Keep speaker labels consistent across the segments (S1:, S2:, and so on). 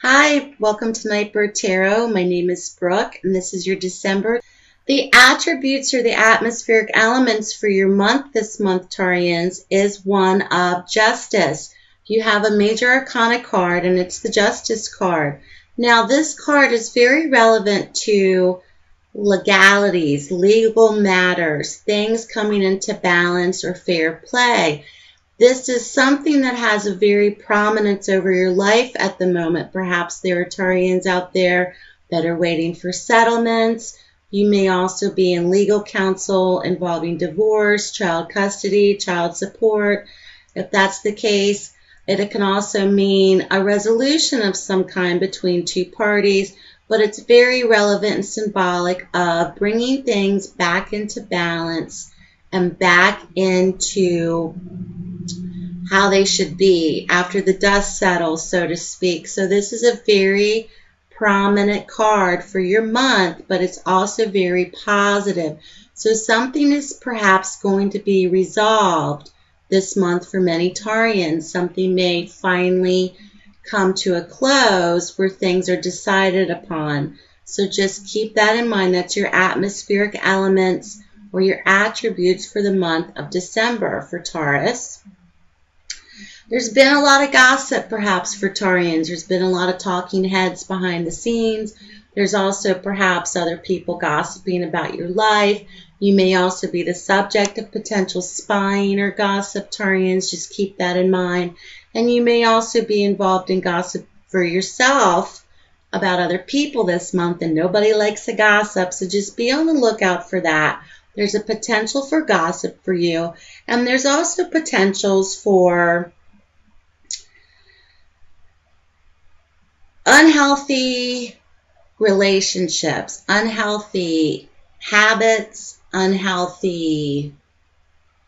S1: Hi, welcome to Nightbird Tarot. My name is Brooke, and this is your December. The attributes or the atmospheric elements for your month this month, Tarians, is one of justice. You have a major arcana card, and it's the Justice card. Now, this card is very relevant to legalities, legal matters, things coming into balance or fair play. This is something that has a very prominence over your life at the moment. Perhaps there are Tarians out there that are waiting for settlements. You may also be in legal counsel involving divorce, child custody, child support. If that's the case, it can also mean a resolution of some kind between two parties, but it's very relevant and symbolic of bringing things back into balance and back into how they should be after the dust settles, so to speak. So this is a very prominent card for your month, but it's also very positive. So something is perhaps going to be resolved this month for many Tarians. Something may finally come to a close where things are decided upon. So just keep that in mind. That's your atmospheric elements or your attributes for the month of December for Taurus. There's been a lot of gossip perhaps for Tarians. There's been a lot of talking heads behind the scenes. There's also perhaps other people gossiping about your life. You may also be the subject of potential spying or gossip, Tarians. Just keep that in mind. And you may also be involved in gossip for yourself about other people this month, and nobody likes to gossip, so just be on the lookout for that. There's a potential for gossip for you, and there's also potentials for unhealthy relationships, unhealthy habits, unhealthy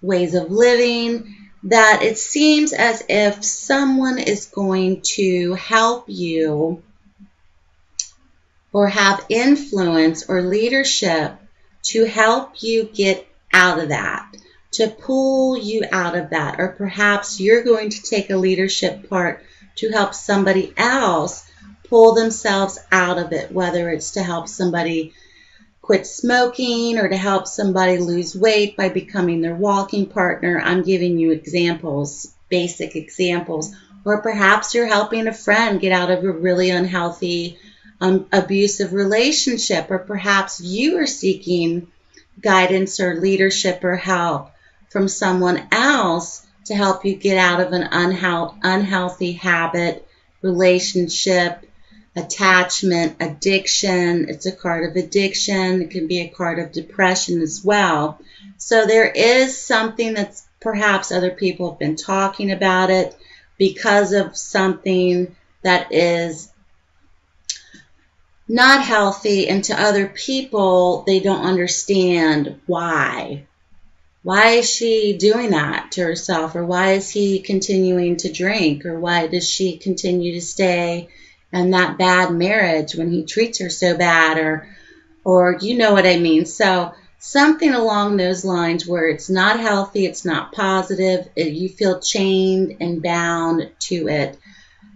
S1: ways of living, that it seems as if someone is going to help you or have influence or leadership to help you get out of that, to pull you out of that, or perhaps you're going to take a leadership part to help somebody else pull themselves out of it, whether it's to help somebody quit smoking or to help somebody lose weight by becoming their walking partner. I'm giving you examples, basic examples. Or perhaps you're helping a friend get out of a really unhealthy, abusive relationship. Or perhaps you are seeking guidance or leadership or help from someone else to help you get out of an unhealthy habit, relationship, attachment, addiction. It's a card of addiction. It can be a card of depression as well. So there is something that's perhaps other people have been talking about it because of something that is not healthy, and to other people, they don't understand why. Why is she doing that to herself? Or why is he continuing to drink? Or why does she continue to stay in that bad marriage when he treats her so bad? Or you know what I mean. So something along those lines where it's not healthy, it's not positive, you feel chained and bound to it.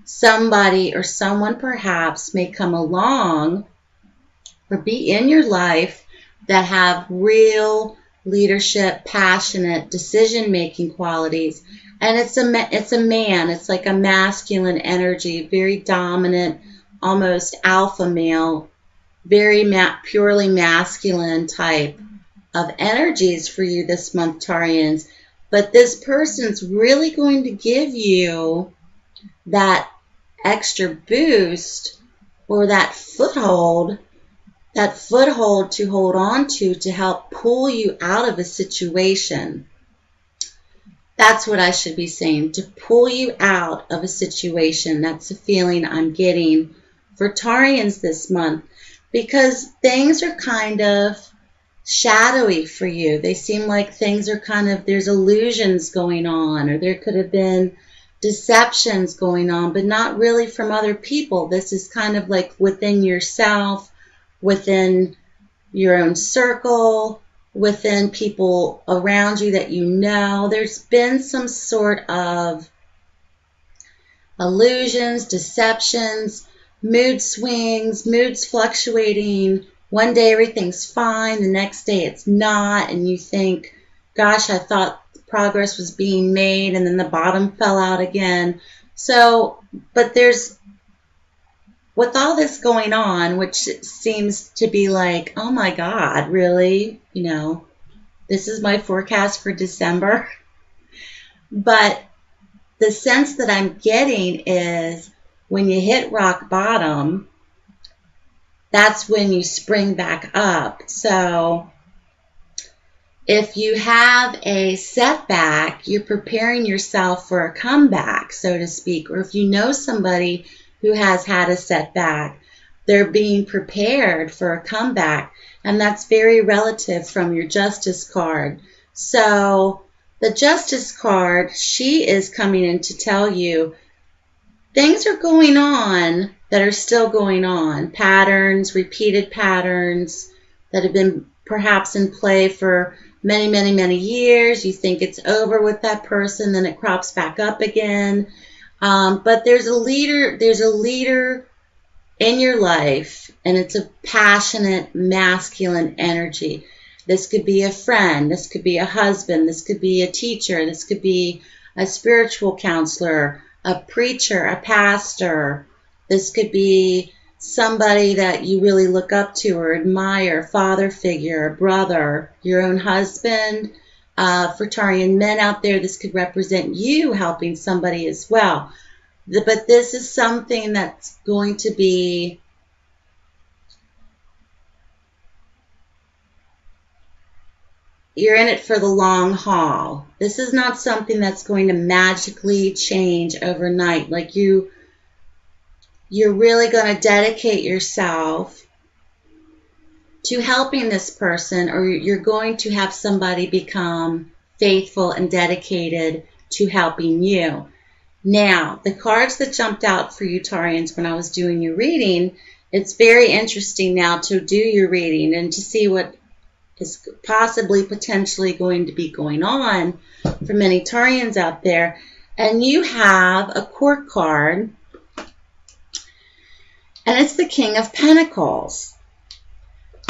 S1: Somebody or someone perhaps may come along or be in your life that have real leadership, passionate, decision-making qualities. And it's a man. It's like a masculine energy, very dominant, almost alpha male, very purely masculine type of energies for you this month, Tarians. But this person's really going to give you that extra boost or that foothold to hold on to help pull you out of a situation. That's what I should be saying, to pull you out of a situation. That's the feeling I'm getting for Tarians this month, because things are kind of shadowy for you. They seem like things are there's illusions going on, or there could have been deceptions going on, but not really from other people. This is kind of like within yourself, within your own circle, within people around you that you know. There's been some sort of illusions, deceptions, mood swings, moods fluctuating. One day everything's fine, the next day it's not, and you think, gosh, I thought progress was being made, and then the bottom fell out again. So, but with all this going on, which seems to be like, oh my God, really? This is my forecast for December. But the sense that I'm getting is when you hit rock bottom, that's when you spring back up. So if you have a setback, you're preparing yourself for a comeback, so to speak. Or if you know somebody who has had a setback, they're being prepared for a comeback. And that's very relative from your Justice card. So the Justice card, she is coming in to tell you things are going on that are still going on. Patterns, repeated patterns that have been perhaps in play for many, many, many years. You think it's over with that person, then it crops back up again. But there's a leader in your life, and it's a passionate, masculine energy. This could be a friend, this could be a husband, this could be a teacher, this could be a spiritual counselor, a preacher, a pastor. This could be somebody that you really look up to or admire, father figure, a brother, your own husband. For Taurian men out there, this could represent you helping somebody as well. But this is something that's going to be you're in it for the long haul. This is not something that's going to magically change overnight. Like you're really going to dedicate yourself to helping this person, or you're going to have somebody become faithful and dedicated to helping you. Now, the cards that jumped out for you, Taurians, when I was doing your reading, it's very interesting now to do your reading and to see what is possibly potentially going to be going on for many Taurians out there. And you have a court card, and it's the King of Pentacles.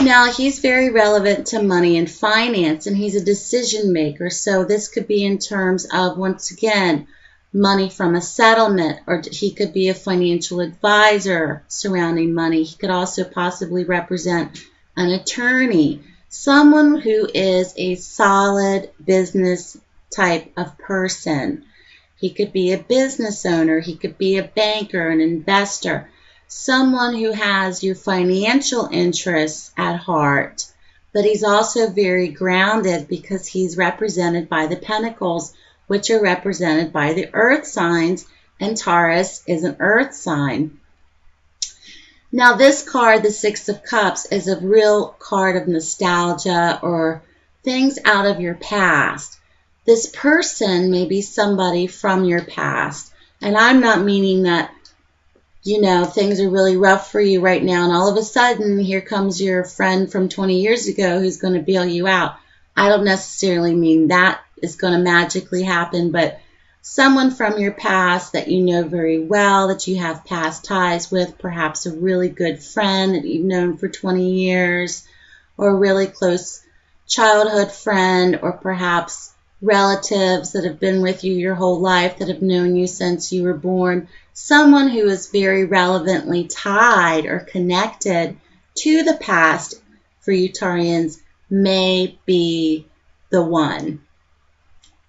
S1: Now, he's very relevant to money and finance, and he's a decision maker. So this could be in terms of, once again, money from a settlement, or he could be a financial advisor surrounding money. He could also possibly represent an attorney, someone who is a solid business type of person. He could be a business owner. He could be a banker, an investor, someone who has your financial interests at heart. But he's also very grounded because he's represented by the Pentacles, which are represented by the earth signs, and Taurus is an earth sign. Now this card, the Six of Cups, is a real card of nostalgia or things out of your past. This person may be somebody from your past. And I'm not meaning that, things are really rough for you right now, and all of a sudden here comes your friend from 20 years ago who's going to bail you out. I don't necessarily mean that is going to magically happen, but someone from your past that you know very well, that you have past ties with, perhaps a really good friend that you've known for 20 years, or a really close childhood friend, or perhaps relatives that have been with you your whole life, that have known you since you were born. Someone who is very relevantly tied or connected to the past for you Taurians may be the one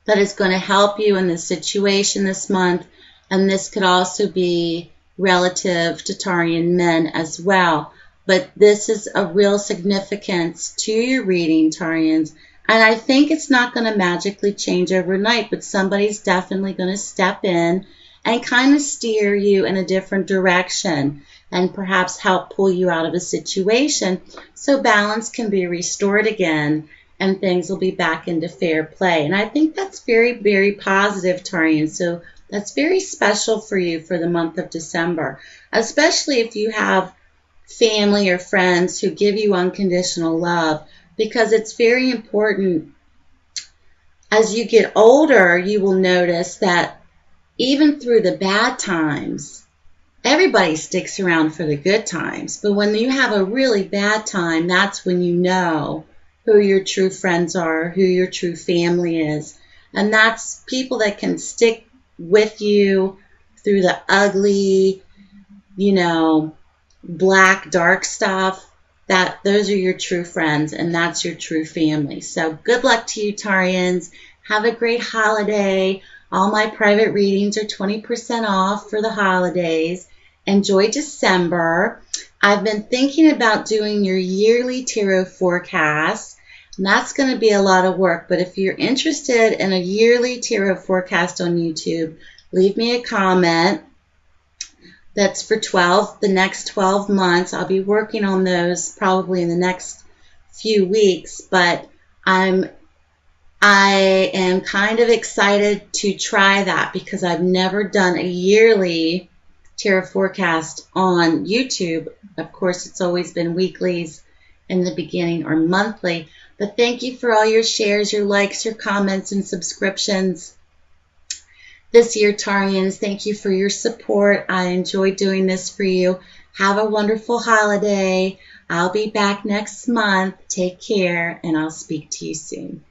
S1: that is going to help you in this situation this month. And this could also be relative to Taurian men as well. But this is a real significance to your reading, Taurians. And I think it's not going to magically change overnight, but somebody's definitely going to step in and kind of steer you in a different direction and perhaps help pull you out of a situation so balance can be restored again and things will be back into fair play. And I think that's very, very positive, Taurian. So that's very special for you for the month of December, especially if you have family or friends who give you unconditional love, because it's very important. As you get older, you will notice that even through the bad times, everybody sticks around for the good times, but when you have a really bad time, that's when you know who your true friends are, who your true family is. And that's people that can stick with you through the ugly, black, dark stuff. Those are your true friends, and that's your true family. So good luck to you, Tarians. Have a great holiday. All my private readings are 20% off for the holidays. Enjoy December. I've been thinking about doing your yearly tarot forecast, and that's going to be a lot of work. But if you're interested in a yearly tarot forecast on YouTube, leave me a comment. That's for the next 12 months. I'll be working on those probably in the next few weeks, but I am kind of excited to try that because I've never done a yearly tarot forecast on YouTube. Of course, it's always been weeklies in the beginning or monthly. But thank you for all your shares, your likes, your comments, and subscriptions this year, Tarians. Thank you for your support. I enjoy doing this for you. Have a wonderful holiday. I'll be back next month. Take care, and I'll speak to you soon.